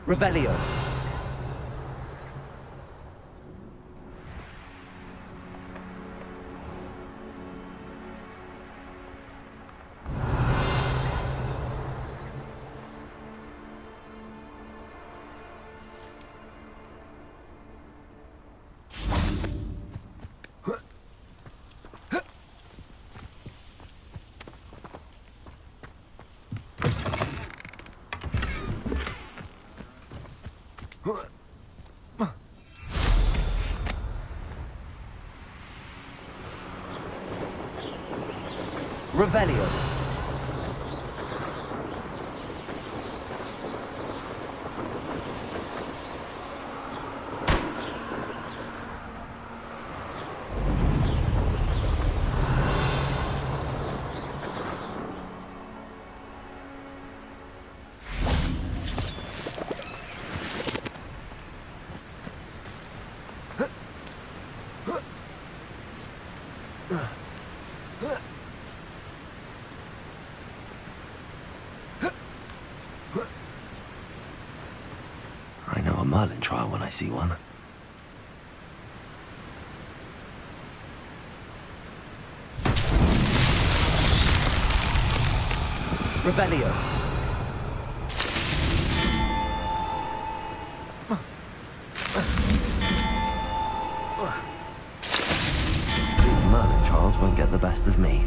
Revelio. Revelio. I know a Merlin trial when I see one. Revelio. These Merlin trials won't get the best of me.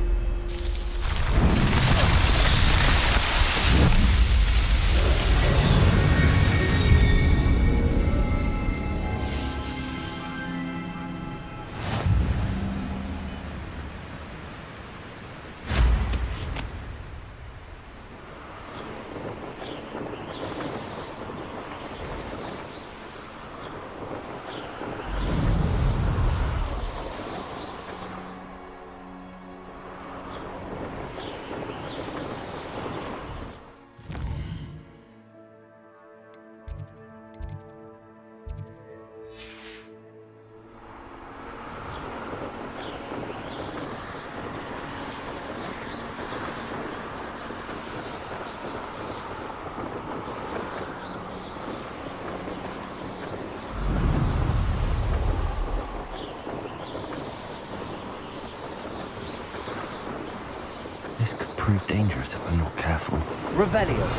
This could prove dangerous if I'm not careful. Revelio.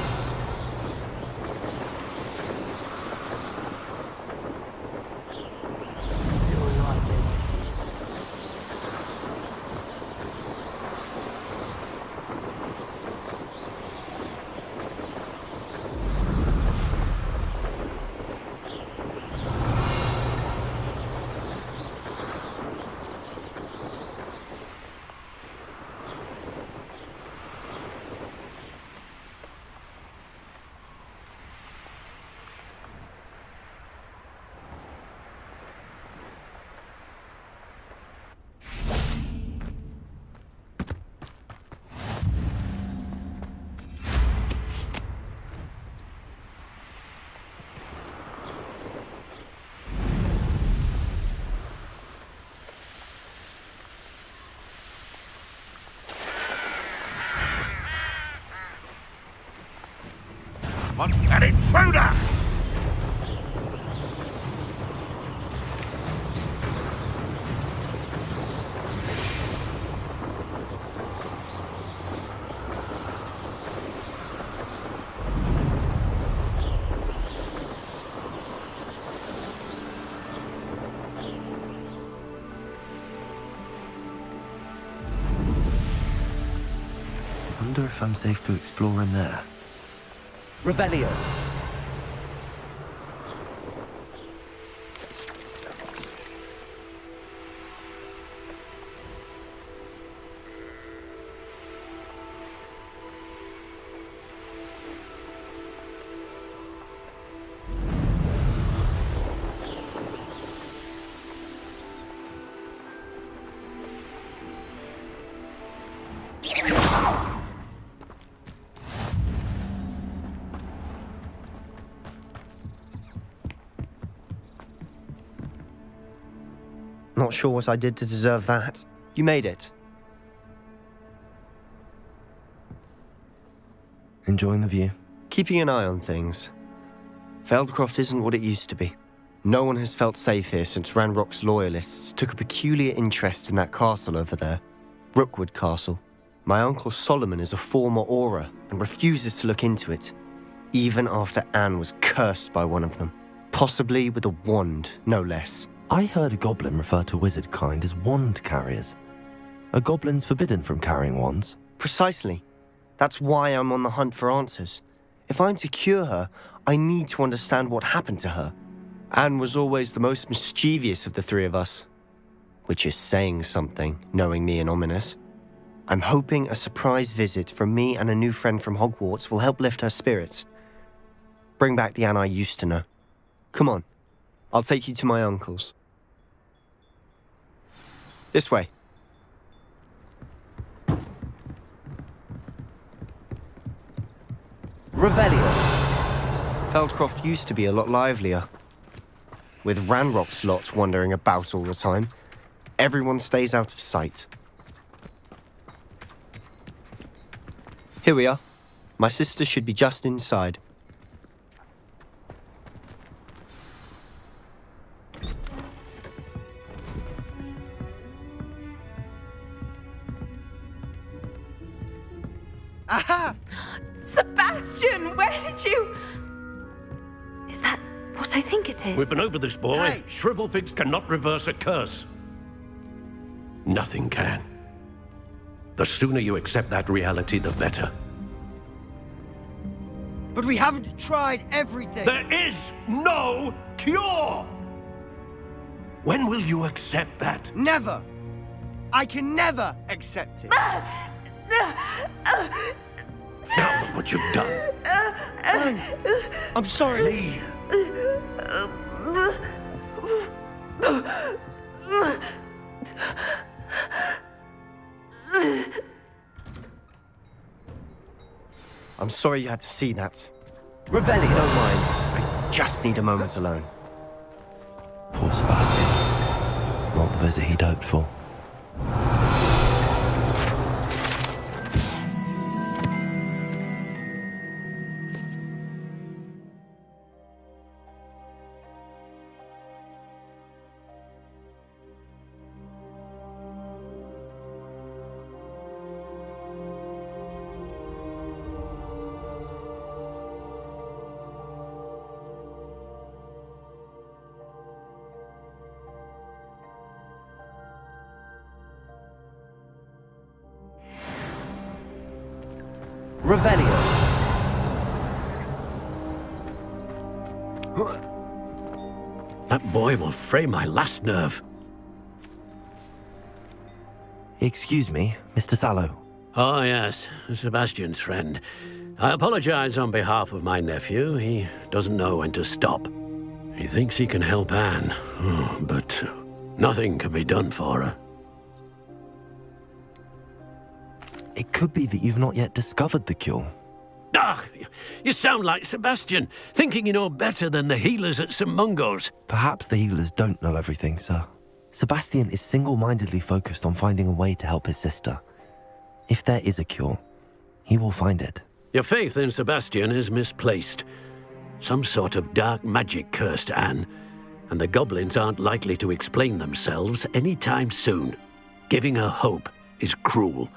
An intruder! Wonder if I'm safe to explore in there. Revelio. Not sure what I did to deserve that. You made it. Enjoying the view? Keeping an eye on things. Feldcroft isn't what it used to be. No one has felt safe here since Ranrock's loyalists took a peculiar interest in that castle over there, Rookwood Castle. My uncle Solomon is a former Auror and refuses to look into it, even after Anne was cursed by one of them, possibly with a wand, no less. I heard a goblin refer to wizard kind as wand carriers. Are goblins forbidden from carrying wands? Precisely. That's why I'm on the hunt for answers. If I'm to cure her, I need to understand what happened to her. Anne was always the most mischievous of the three of us, which is saying something, knowing me and Ominous. I'm hoping a surprise visit from me and a new friend from Hogwarts will help lift her spirits. Bring back the Anne I used to know. Come on, I'll take you to my uncle's. This way. Revelio. Feldcroft used to be a lot livelier. With Ranrock's lot wandering about all the time, everyone stays out of sight. Here we are. My sister should be just inside. Aha! Sebastian, where did you... Is that what I think it is? We've been over this, boy. Hey! Shrivelfigs cannot reverse a curse. Nothing can. The sooner you accept that reality, the better. But we haven't tried everything. There is no cure! When will you accept that? Never. I can never accept it. Now look what you've done. I'm sorry. Leave. I'm sorry you had to see that. Revelio. Don't mind. I just need a moment alone. Poor Sebastian. Not the visit he'd hoped for. Revelio. That boy will fray my last nerve. Excuse me, Mr. Sallow. Oh, yes, Sebastian's friend. I apologize on behalf of my nephew. He doesn't know when to stop. He thinks he can help Anne, but nothing can be done for her. It could be that you've not yet discovered the cure. Ah, you sound like Sebastian, thinking you know better than the healers at St. Mungo's. Perhaps the healers don't know everything, sir. Sebastian is single-mindedly focused on finding a way to help his sister. If there is a cure, he will find it. Your faith in Sebastian is misplaced. Some sort of dark magic cursed Anne, and the goblins aren't likely to explain themselves anytime soon. Giving her hope is cruel.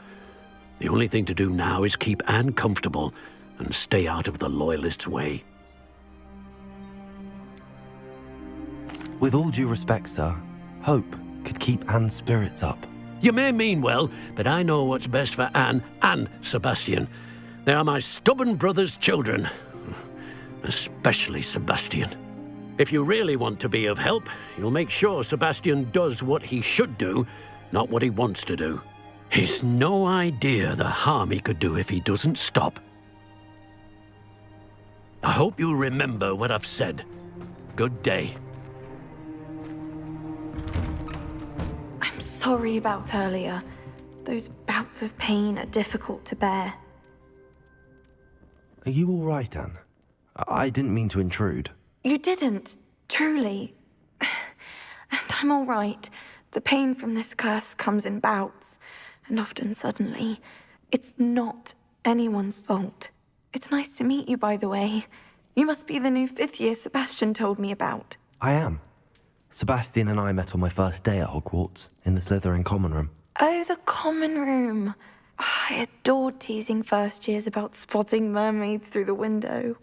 The only thing to do now is keep Anne comfortable and stay out of the Loyalists' way. With all due respect, sir, hope could keep Anne's spirits up. You may mean well, but I know what's best for Anne and Sebastian. They are my stubborn brother's children. Especially Sebastian. If you really want to be of help, you'll make sure Sebastian does what he should do, not what he wants to do. He's no idea the harm he could do if he doesn't stop. I hope you remember what I've said. Good day. I'm sorry about earlier. Those bouts of pain are difficult to bear. Are you all right, Anne? I didn't mean to intrude. You didn't, truly. And I'm all right. The pain from this curse comes in bouts, and often suddenly. It's not anyone's fault. It's nice to meet you, by the way. You must be the new 5th year Sebastian told me about. I am. Sebastian and I met on my first day at Hogwarts, in the Slytherin common room. Oh, the common room. I adored teasing first years about spotting mermaids through the window.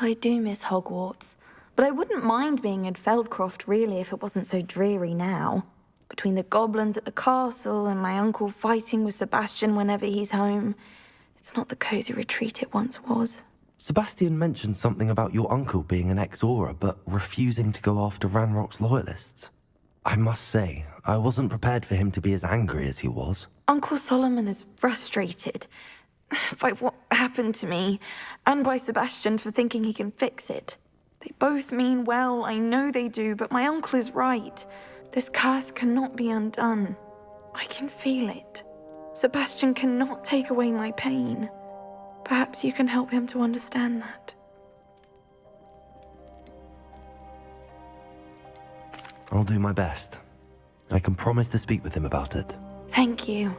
I do miss Hogwarts, but I wouldn't mind being in Feldcroft really if it wasn't so dreary now. Between the goblins at the castle and my uncle fighting with Sebastian whenever he's home, it's not the cosy retreat it once was. Sebastian mentioned something about your uncle being an ex-Auror, but refusing to go after Ranrock's loyalists. I must say, I wasn't prepared for him to be as angry as he was. Uncle Solomon is frustrated by what happened to me, and by Sebastian for thinking he can fix it. They both mean well, I know they do, but my uncle is right. This curse cannot be undone. I can feel it. Sebastian cannot take away my pain. Perhaps you can help him to understand that. I'll do my best. I can promise to speak with him about it. Thank you.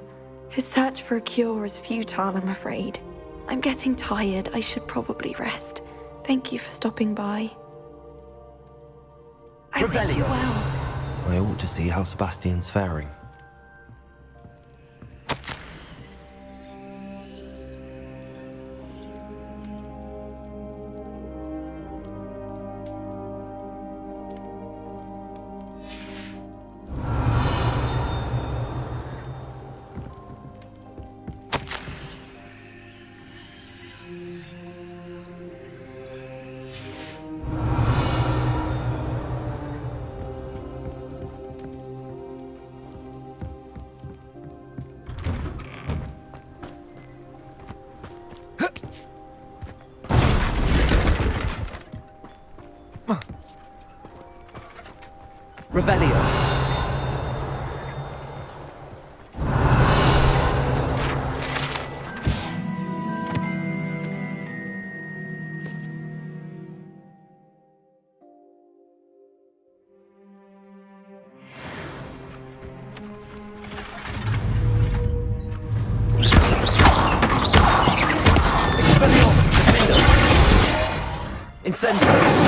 His search for a cure is futile, I'm afraid. I'm getting tired. I should probably rest. Thank you for stopping by. I wish you well. I ought to see how Sebastian's faring. Revelio. Expelliarmus, defender. Incendio.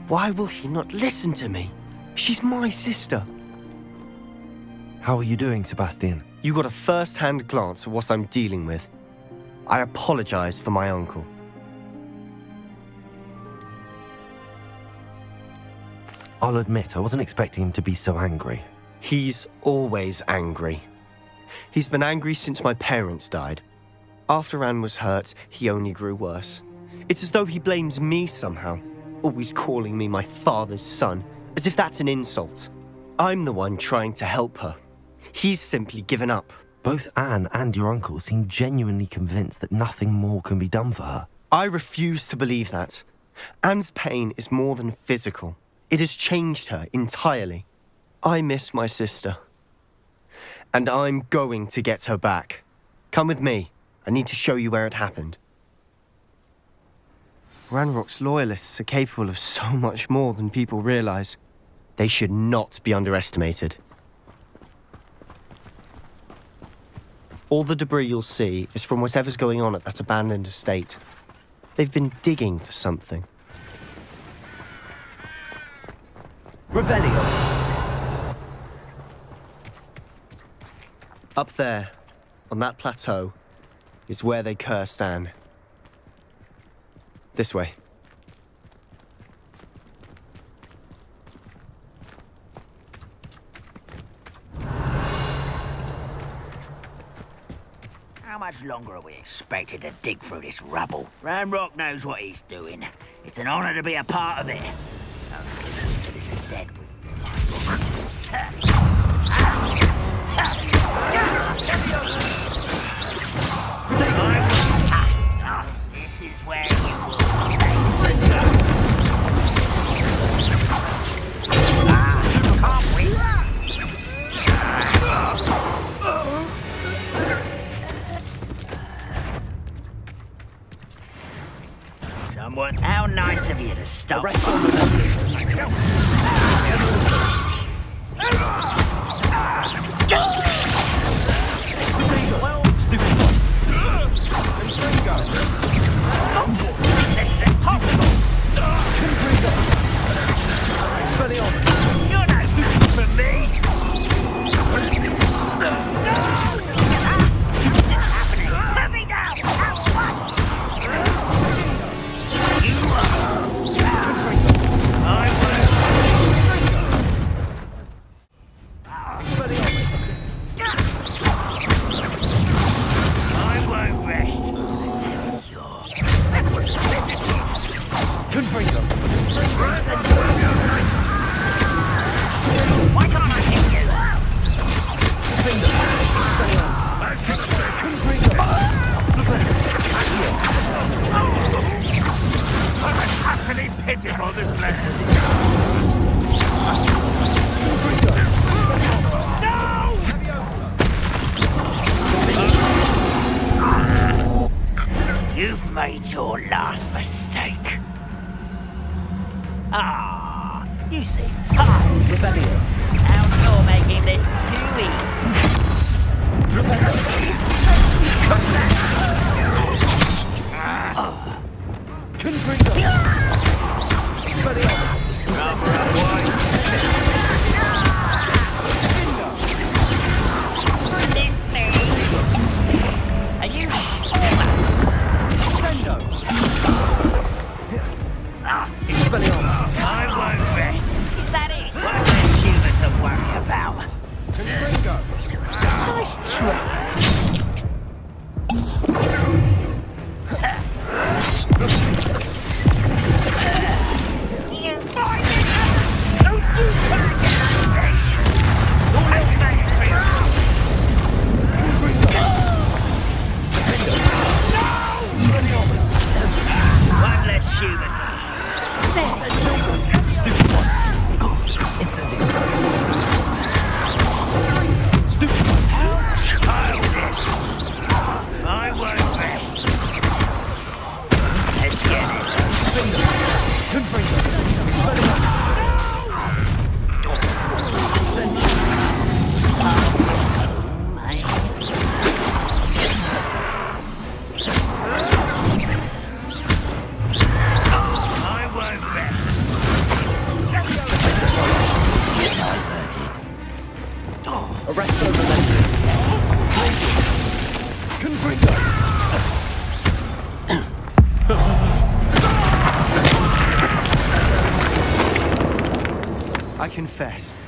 Why will he not listen to me? She's my sister. How are you doing, Sebastian? You got a first-hand glance at what I'm dealing with. I apologize for my uncle. I'll admit, I wasn't expecting him to be so angry. He's always angry. He's been angry since my parents died. After Anne was hurt, he only grew worse. It's as though he blames me somehow, always calling me my father's son, as if that's an insult. I'm the one trying to help her. He's simply given up. Both Anne and your uncle seem genuinely convinced that nothing more can be done for her. I refuse to believe that. Anne's pain is more than physical. It has changed her entirely. I miss my sister. And I'm going to get her back. Come with me. I need to show you where it happened. Ranrock's loyalists are capable of so much more than people realize. They should not be underestimated. All the debris you'll see is from whatever's going on at that abandoned estate. They've been digging for something. Revelio. Up there, on that plateau, is where they cursed Anne. This way. How much longer are we expected to dig through this rubble? Ranrock knows what he's doing. It's an honor to be a part of it. Citizens dead with This is where you will can't we? Someone, how nice of you to stop. me? What's this happening? Put me down at once! I won't rest until you're... Confringo. Why can't I hit you? I'm utterly pitiful, this place. You've made your last mistake. Ah, you seem tired. Revelio. Now you're making this too easy. Confringo. Expelliarmus. This thing. Are you almost? Sendo. Expelliarmus. I won't rest. Is that it? What a humour to worry about. Confringo. Nice try. You find it? Don't do one less humour to Stupid one. Incendio. Stupid one. childish. I won't rest. Let's get this. Confringo. Expelliarmus. I won't rest. Arresto Revelio. Confringo. I confess,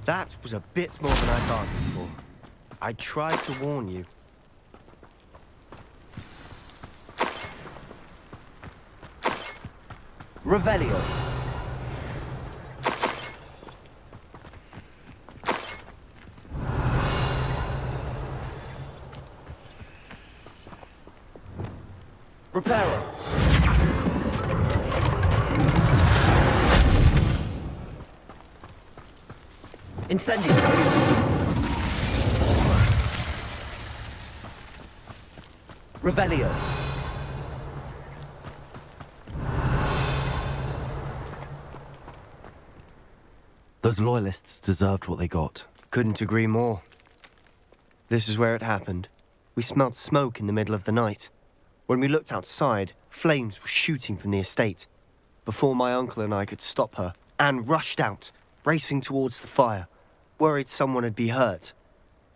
that was a bit more than I bargained for. I tried to warn you. Revelio. Reparo. Incendio. Revelio. Those loyalists deserved what they got. Couldn't agree more. This is where it happened. We smelled smoke in the middle of the night. When we looked outside, flames were shooting from the estate. Before my uncle and I could stop her, Anne rushed out, racing towards the fire, worried someone had been hurt.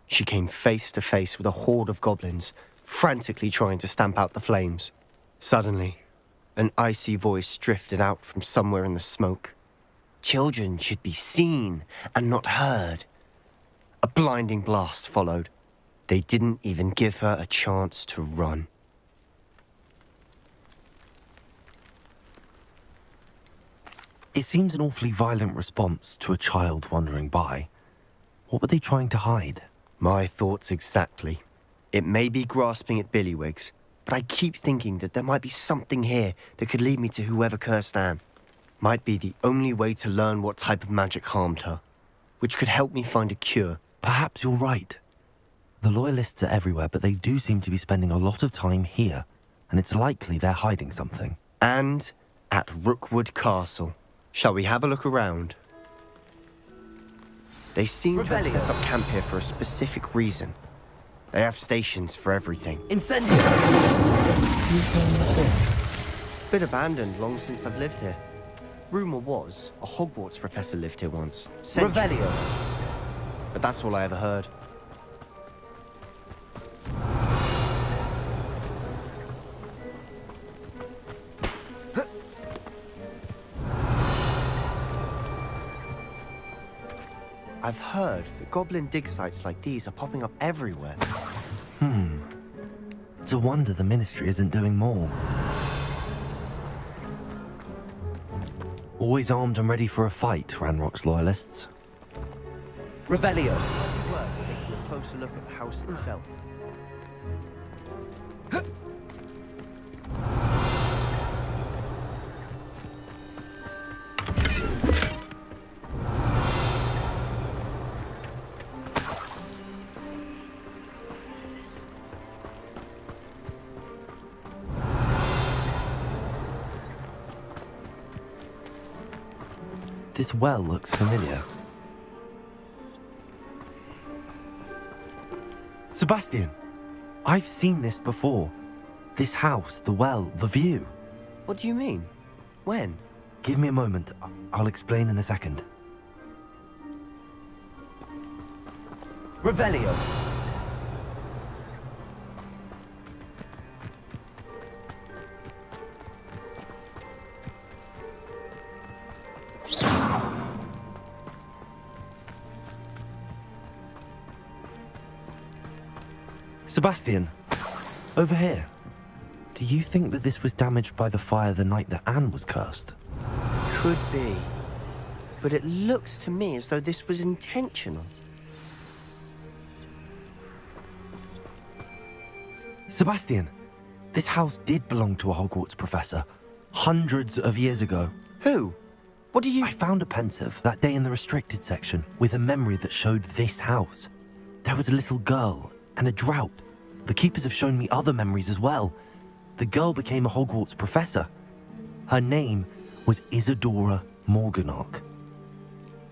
She came face to face with a horde of goblins, frantically trying to stamp out the flames. Suddenly, an icy voice drifted out from somewhere in the smoke. Children should be seen and not heard. A blinding blast followed. They didn't even give her a chance to run. It seems an awfully violent response to a child wandering by. What were they trying to hide? My thoughts exactly. It may be grasping at Billywigs, but I keep thinking that there might be something here that could lead me to whoever cursed Anne. Might be the only way to learn what type of magic harmed her, which could help me find a cure. Perhaps you're right. The loyalists are everywhere, but they do seem to be spending a lot of time here, and it's likely they're hiding something. And at Rookwood Castle. Shall we have a look around? They seem to have set up camp here for a specific reason. They have stations for everything. Incendio. Bit abandoned long since I've lived here. Rumour was, a Hogwarts professor lived here once. Centuries Revelio. ago. But that's all I ever heard. I've heard that goblin dig sites like these are popping up everywhere. It's a wonder the Ministry isn't doing more. Always armed and ready for a fight, Ranrock's loyalists. Revelio. Might be worth taking a closer look at the house itself. This well looks familiar. Sebastian! I've seen this before. This house, the well, the view. What do you mean? When? Give me a moment. I'll explain in a second. Revelio. Sebastian, over here. Do you think that this was damaged by the fire the night that Anne was cursed? Could be. But it looks to me as though this was intentional. Sebastian, this house did belong to a Hogwarts professor. Hundreds of years ago. Who? What do you... I found a pensive that day in the restricted section with a memory that showed this house. There was a little girl and a drought. The keepers have shown me other memories as well. The girl became a Hogwarts professor. Her name was Isadora Morganach.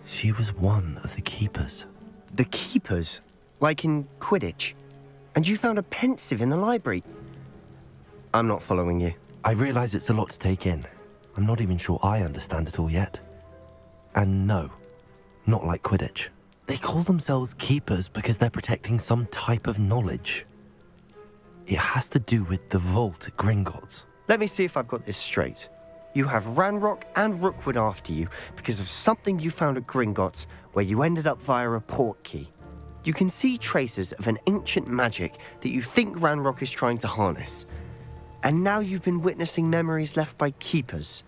She was one of the keepers. The keepers? Like in Quidditch? And you found a pensive in the library? I'm not following you. I realize it's a lot to take in. I'm not even sure I understand it all yet. And no, not like Quidditch. They call themselves keepers because they're protecting some type of knowledge. It has to do with the vault at Gringotts. Let me see if I've got this straight. You have Ranrock and Rookwood after you because of something you found at Gringotts where you ended up via a port key. You can see traces of an ancient magic that you think Ranrock is trying to harness. And now you've been witnessing memories left by keepers.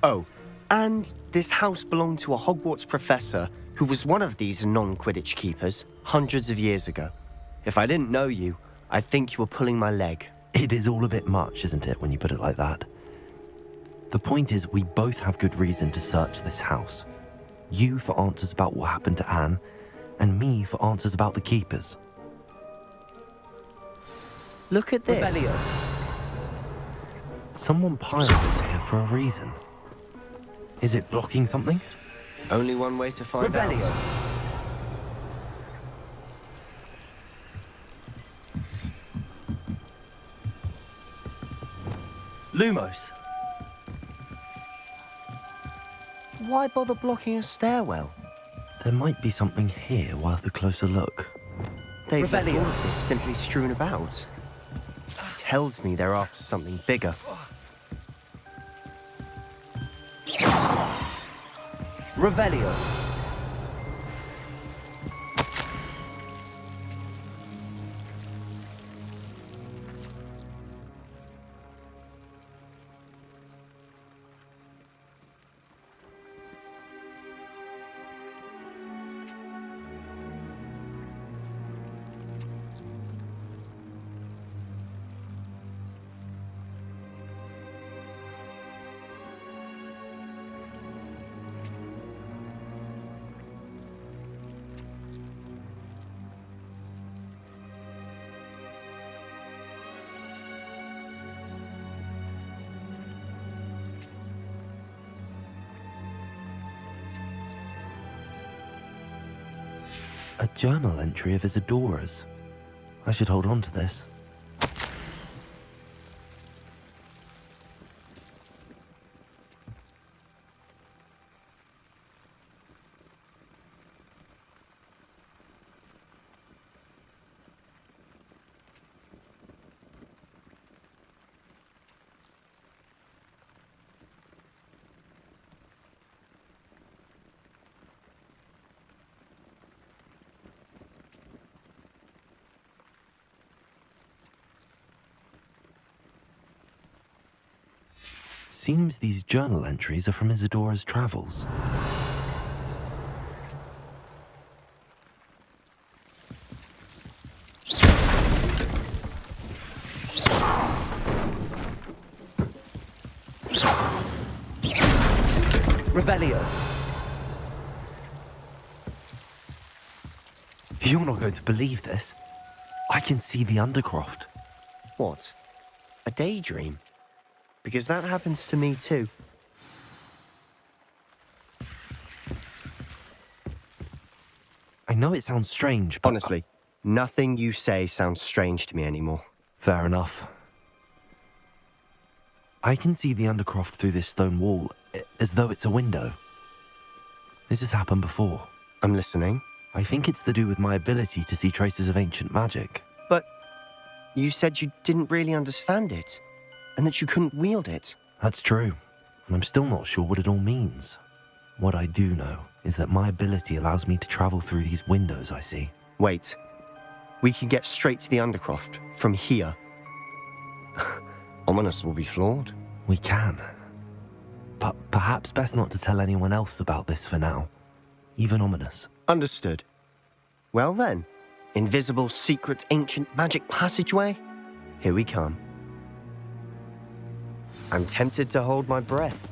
Oh, and this house belonged to a Hogwarts professor who was one of these non-Quidditch keepers hundreds of years ago. If I didn't know you, I'd think you were pulling my leg. It is all a bit much, isn't it, when you put it like that? The point is, we both have good reason to search this house. You for answers about what happened to Anne, and me for answers about the keepers. Look at this. Revelio. Someone piled this here for a reason. Is it blocking something? Only one way to find Revelio. out. Lumos! Why bother blocking a stairwell? There might be something here worth a closer look. They've left Revelio. all of this simply strewn about. Tells me they're after something bigger. Revelio. A journal entry of Isadora's. I should hold on to this. Seems these journal entries are from Isadora's travels. Revelio. You're not going to believe this. I can see the Undercroft. What? A daydream? Because that happens to me too. I know it sounds strange, but... Honestly, nothing you say sounds strange to me anymore. Fair enough. I can see the Undercroft through this stone wall, as though it's a window. This has happened before. I'm listening. I think it's to do with my ability to see traces of ancient magic. But you said you didn't really understand it, and that you couldn't wield it. That's true, and I'm still not sure what it all means. What I do know is that my ability allows me to travel through these windows I see. Wait. We can get straight to the Undercroft from here. Ominous will be floored. We can. But perhaps best not to tell anyone else about this for now. Even Ominous. Understood. Well then, invisible, secret, ancient magic passageway? Here we come. I'm tempted to hold my breath.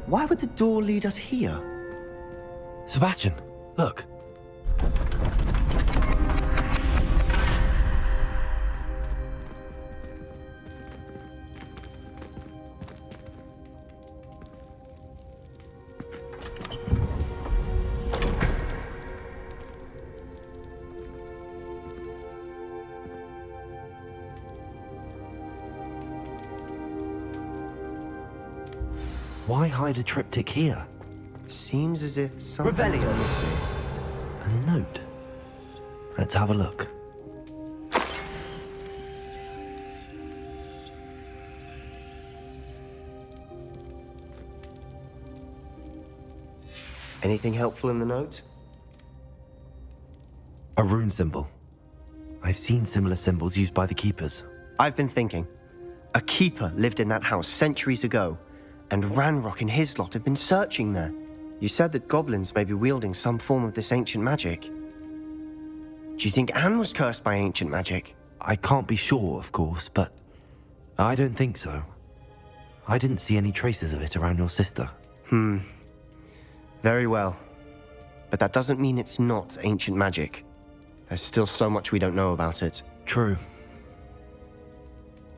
Why would the door lead us here? Sebastian, look. Why hide a triptych here? Seems as if something's Revelio. missing. A note. Let's have a look. Anything helpful in the note? A rune symbol. I've seen similar symbols used by the keepers. I've been thinking. A keeper lived in that house centuries ago, and Ranrock and his lot have been searching there. You said that goblins may be wielding some form of this ancient magic. Do you think Anne was cursed by ancient magic? I can't be sure, of course, but I don't think so. I didn't see any traces of it around your sister. Very well. But that doesn't mean it's not ancient magic. There's still so much we don't know about it. True.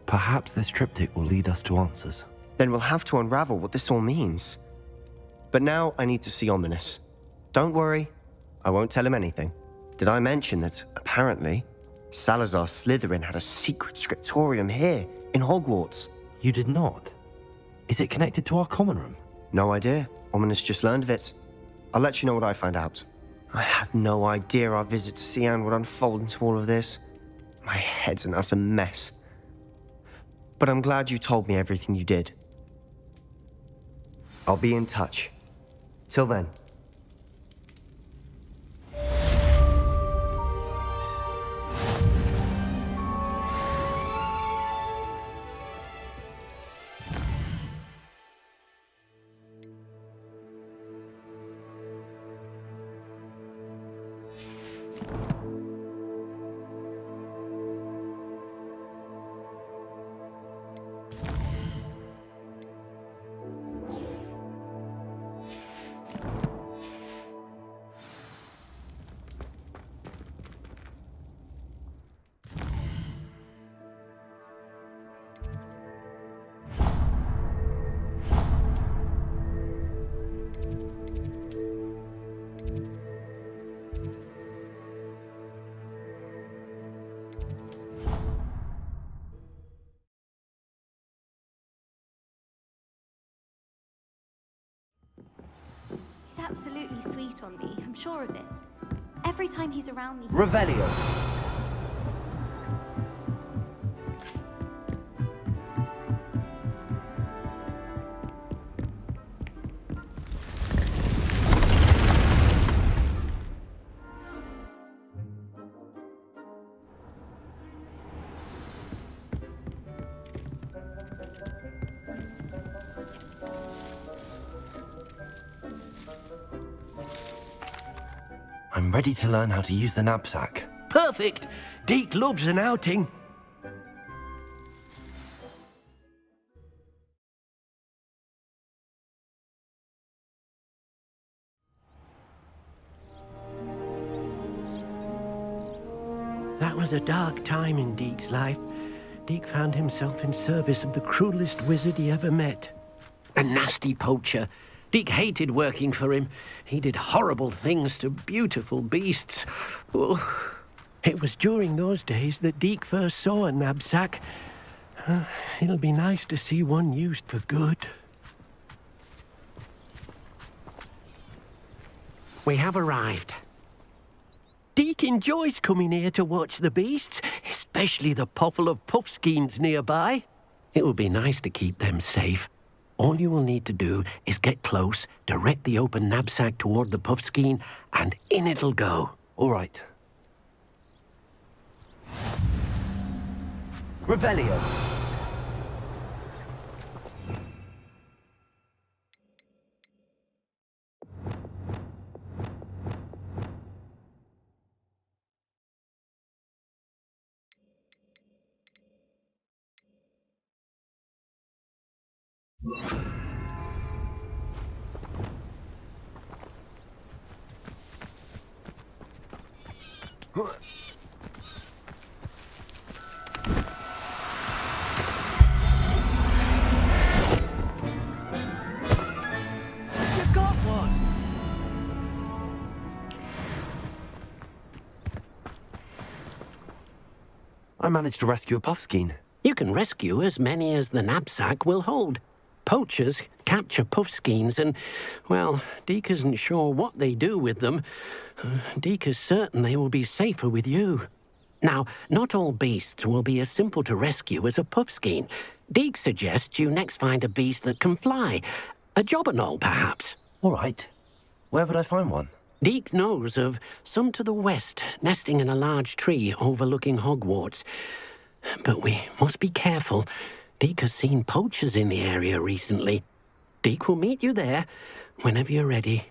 Perhaps this triptych will lead us to answers. Then we'll have to unravel what this all means. But now I need to see Ominous. Don't worry, I won't tell him anything. Did I mention that, apparently, Salazar Slytherin had a secret scriptorium here in Hogwarts? You did not? Is it connected to our common room? No idea. Ominous just learned of it. I'll let you know what I find out. I had no idea our visit to Cian would unfold into all of this. My head's an utter mess. But I'm glad you told me everything you did. I'll be in touch. Till then. He's absolutely sweet on me, I'm sure of it. Every time he's around me... Revelio. I'm ready to learn how to use the Nab-Sack. Perfect! Deke loves an outing. That was a dark time in Deke's life. Deke found himself in service of the cruelest wizard he ever met. A nasty poacher. Deke hated working for him. He did horrible things to beautiful beasts. Oh. It was during those days that Deke first saw a Nab-Sack. It'll be nice to see one used for good. We have arrived. Deke enjoys coming here to watch the beasts, especially the potful of puffskeins nearby. It will be nice to keep them safe. All you will need to do is get close, direct the open Nab-Sack toward the puffskein, and in it'll go. All right. Revelio. I managed to rescue a puffskein. You can rescue as many as the Nab-Sack will hold. Poachers capture puffskeins and, well, Deke isn't sure what they do with them. Deke is certain they will be safer with you. Now, not all beasts will be as simple to rescue as a puffskein. Deke suggests you next find a beast that can fly. A jobberknoll, perhaps. All right. Where would I find one? Deke knows of some to the west, nesting in a large tree overlooking Hogwarts. But we must be careful. Deke has seen poachers in the area recently. Deke will meet you there whenever you're ready.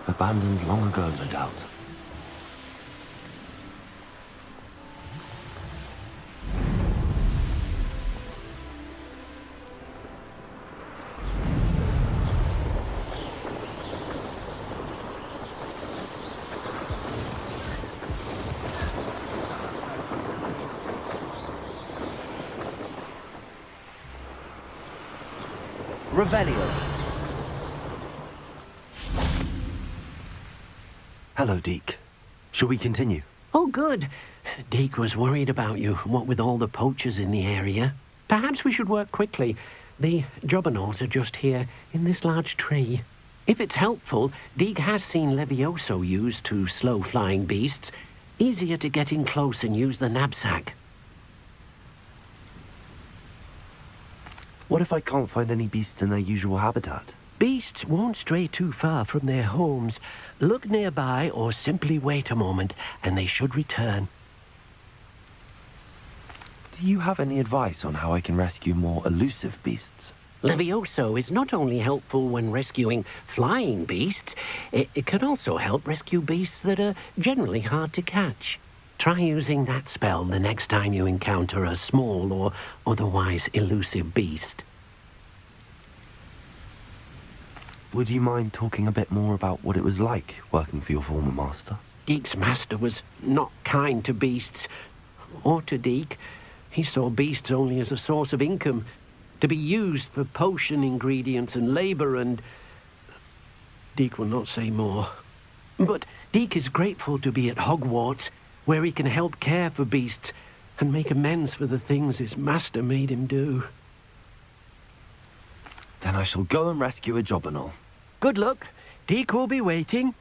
Abandoned long ago, no doubt. Revelio. Hello, Deke. Shall we continue? Oh, good. Deke was worried about you, what with all the poachers in the area. Perhaps we should work quickly. The jobberknolls are just here, in this large tree. If it's helpful, Deke has seen Levioso used to slow flying beasts. Easier to get in close and use the Nab-Sack. What if I can't find any beasts in their usual habitat? Beasts won't stray too far from their homes. Look nearby or simply wait a moment, and they should return. Do you have any advice on how I can rescue more elusive beasts? Levioso is not only helpful when rescuing flying beasts, it can also help rescue beasts that are generally hard to catch. Try using that spell the next time you encounter a small or otherwise elusive beast. Would you mind talking a bit more about what it was like working for your former master? Deke's master was not kind to beasts, or to Deke. He saw beasts only as a source of income, to be used for potion ingredients and labor, and Deke will not say more. But Deke is grateful to be at Hogwarts, where he can help care for beasts and make amends for the things his master made him do. Then I shall go and rescue a jobberknoll. Good luck. Deke will be waiting.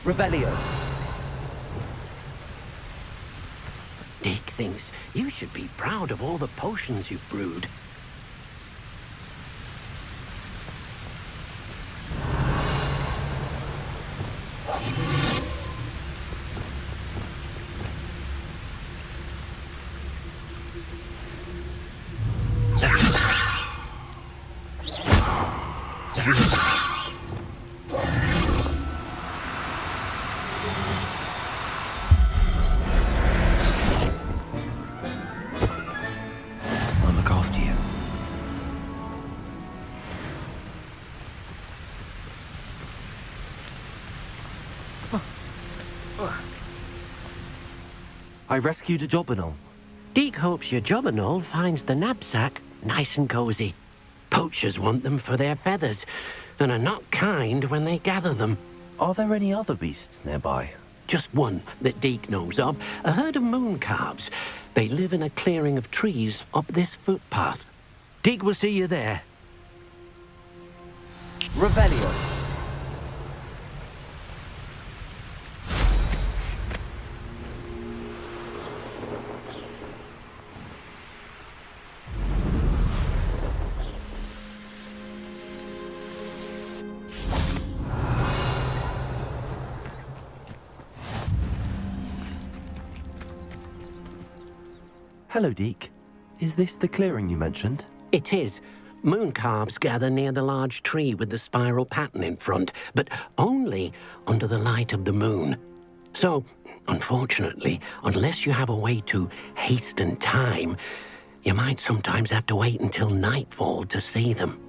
Revelio. Dick thinks you should be proud of all the potions you've brewed. I'll look after you. I rescued a Jobberknoll. Deke hopes your Jobberknoll finds the Nab-Sack nice and cozy. Poachers want them for their feathers, and are not kind when they gather them. Are there any other beasts nearby? Just one that Deke knows of, a herd of moon calves. They live in a clearing of trees up this footpath. Deke will see you there. Revelio. Hello, Deke. Is this the clearing you mentioned? It is. Moon calves gather near the large tree with the spiral pattern in front, but only under the light of the moon. So, unfortunately, unless you have a way to hasten time, you might sometimes have to wait until nightfall to see them.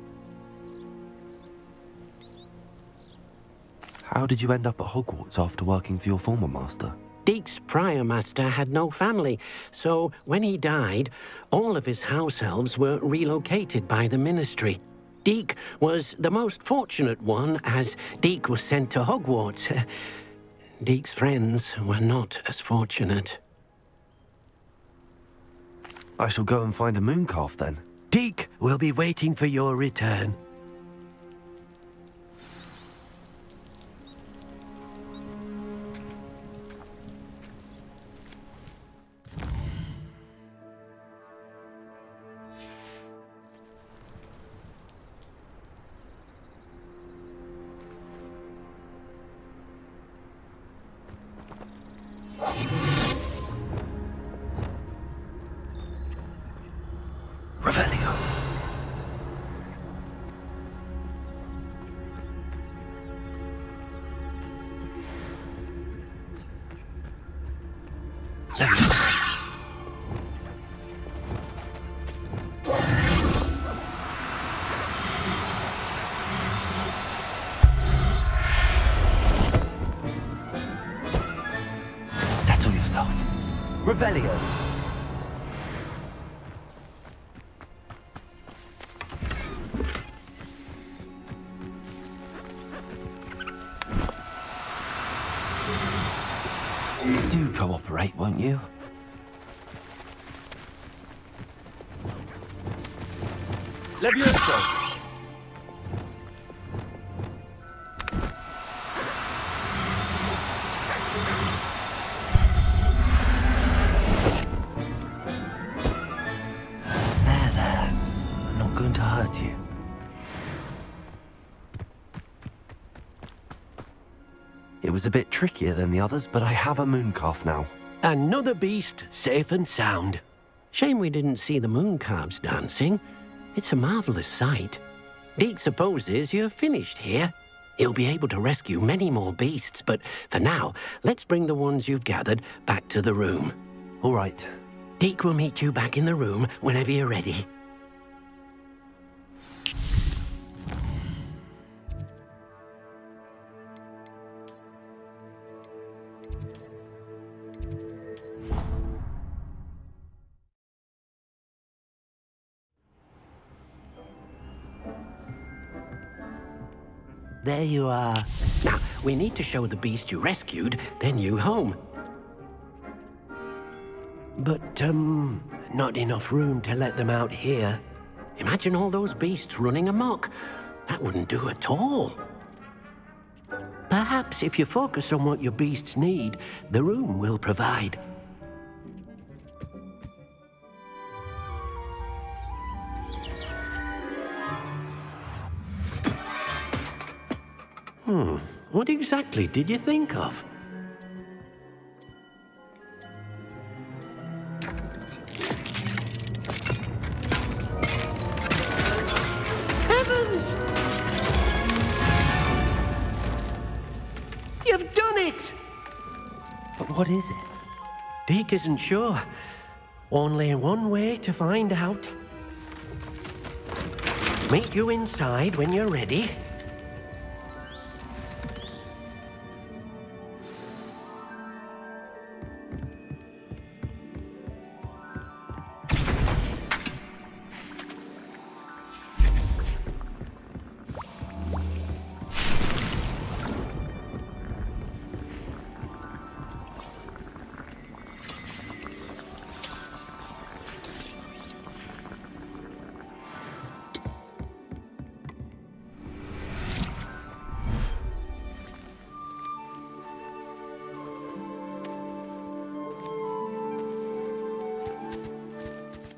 How did you end up at Hogwarts after working for your former master? Deke's prior master had no family, so when he died, all of his house elves were relocated by the ministry. Deke was the most fortunate one, as Deke was sent to Hogwarts. Deke's friends were not as fortunate. I shall go and find a moon calf then. Deke will be waiting for your return. Revelio. Settle yourself. Revelio. Do cooperate, won't you? Levioso. There. I'm not going to hurt you. It was a bit trickier than the others, but I have a moon calf now. Another beast, safe and sound. Shame we didn't see the moon calves dancing. It's a marvelous sight. Deke supposes you're finished here. He'll be able to rescue many more beasts, but for now, let's bring the ones you've gathered back to the room. All right. Deke will meet you back in the room whenever you're ready. There you are. Now, we need to show the beast you rescued their new home. But, not enough room to let them out here. Imagine all those beasts running amok. That wouldn't do at all. Perhaps if you focus on what your beasts need, the room will provide. What exactly did you think of? Heavens! You've done it! But what is it? Deke isn't sure. Only one way to find out. Meet you inside when you're ready.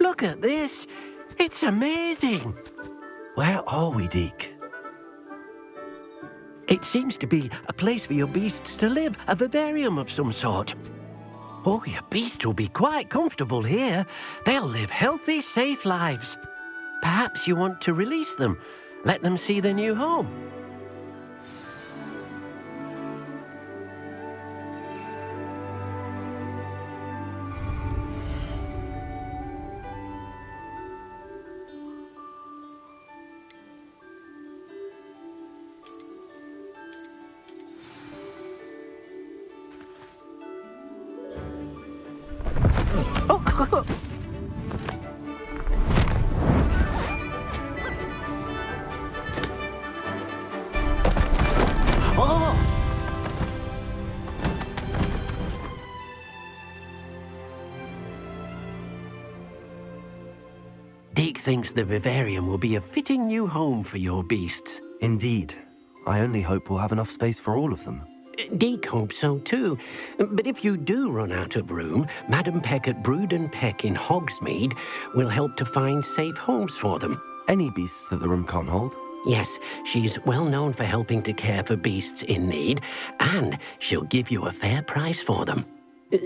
Look at this. It's amazing. Where are we, Deke? It seems to be a place for your beasts to live, a vivarium of some sort. Oh, your beasts will be quite comfortable here. They'll live healthy, safe lives. Perhaps you want to release them, let them see their new home. Deke thinks the vivarium will be a fitting new home for your beasts. Indeed. I only hope we'll have enough space for all of them. Deke hopes so too. But if you do run out of room, Madam Peck at Brood and Peck in Hogsmeade will help to find safe homes for them. Any beasts that the room can't hold? Yes, she's well known for helping to care for beasts in need, and she'll give you a fair price for them.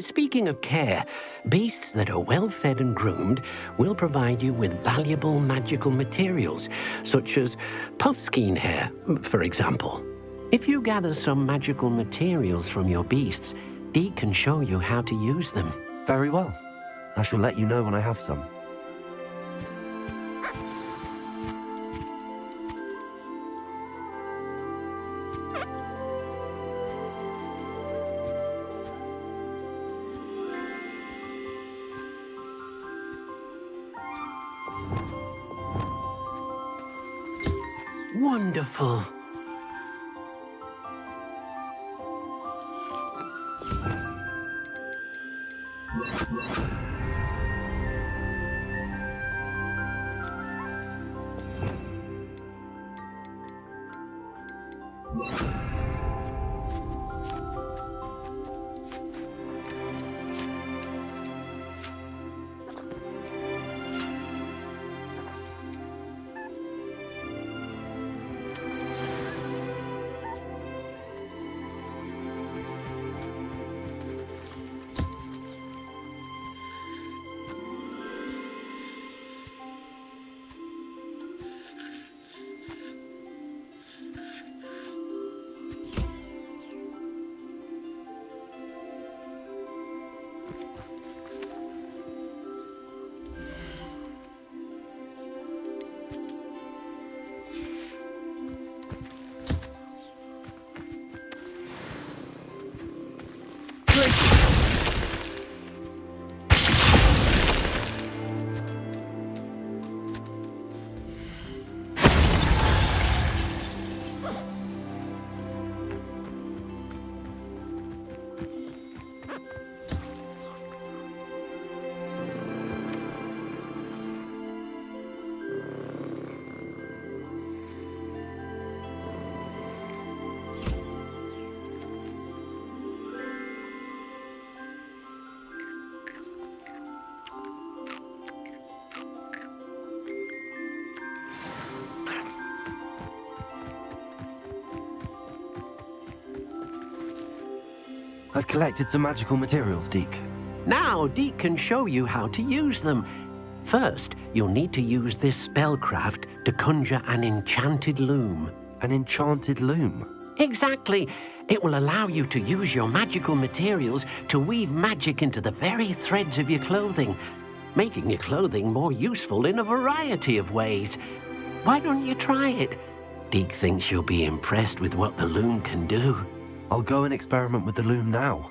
Speaking of care, beasts that are well fed and groomed will provide you with valuable magical materials, such as puffskein hair, for example. If you gather some magical materials from your beasts, Deke can show you how to use them. Very well. I shall let you know when I have some. Wonderful. I've collected some magical materials, Deke. Now, Deke can show you how to use them. First, you'll need to use this spellcraft to conjure an enchanted loom. An enchanted loom? Exactly. It will allow you to use your magical materials to weave magic into the very threads of your clothing, making your clothing more useful in a variety of ways. Why don't you try it? Deke thinks you'll be impressed with what the loom can do. I'll go and experiment with the loom now.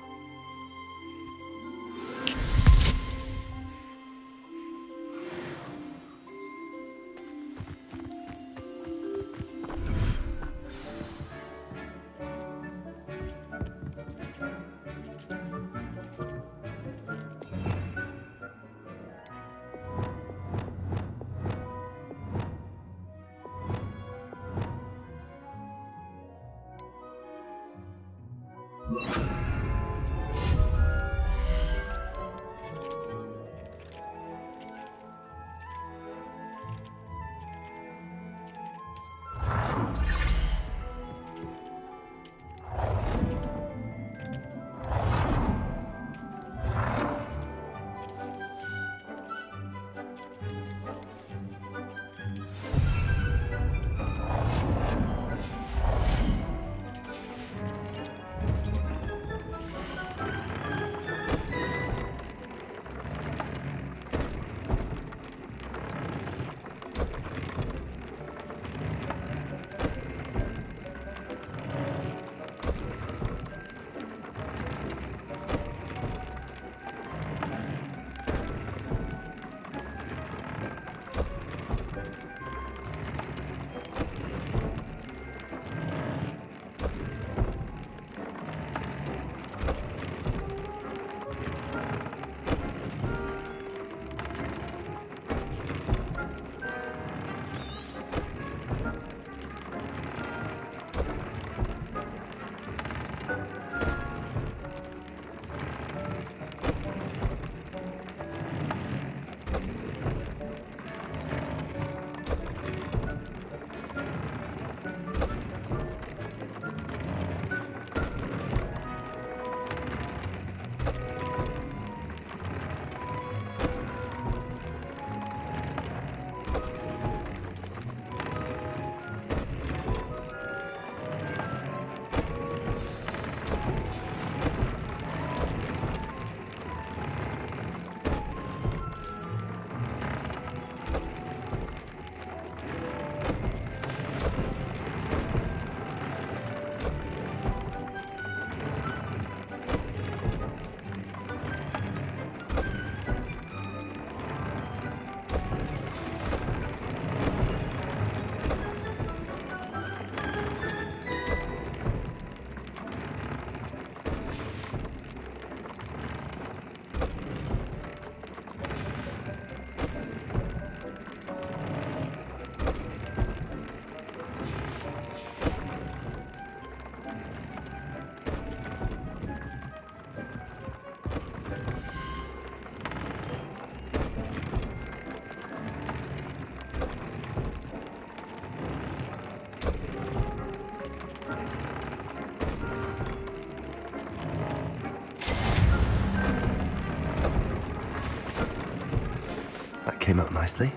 Came out nicely.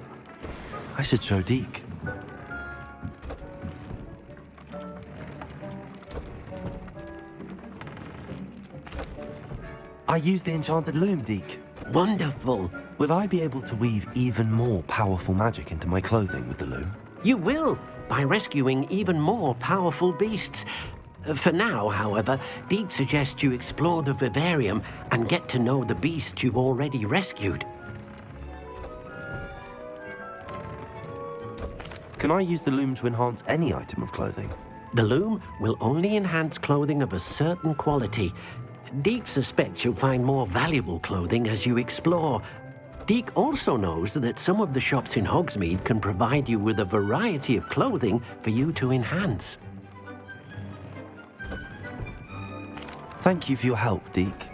I should show Deke. I used the enchanted loom, Deke. Wonderful. Will I be able to weave even more powerful magic into my clothing with the loom? You will, by rescuing even more powerful beasts. For now, however, Deke suggests you explore the vivarium and get to know the beasts you've already rescued. Can I use the loom to enhance any item of clothing? The loom will only enhance clothing of a certain quality. Deke suspects you'll find more valuable clothing as you explore. Deke also knows that some of the shops in Hogsmeade can provide you with a variety of clothing for you to enhance. Thank you for your help, Deke.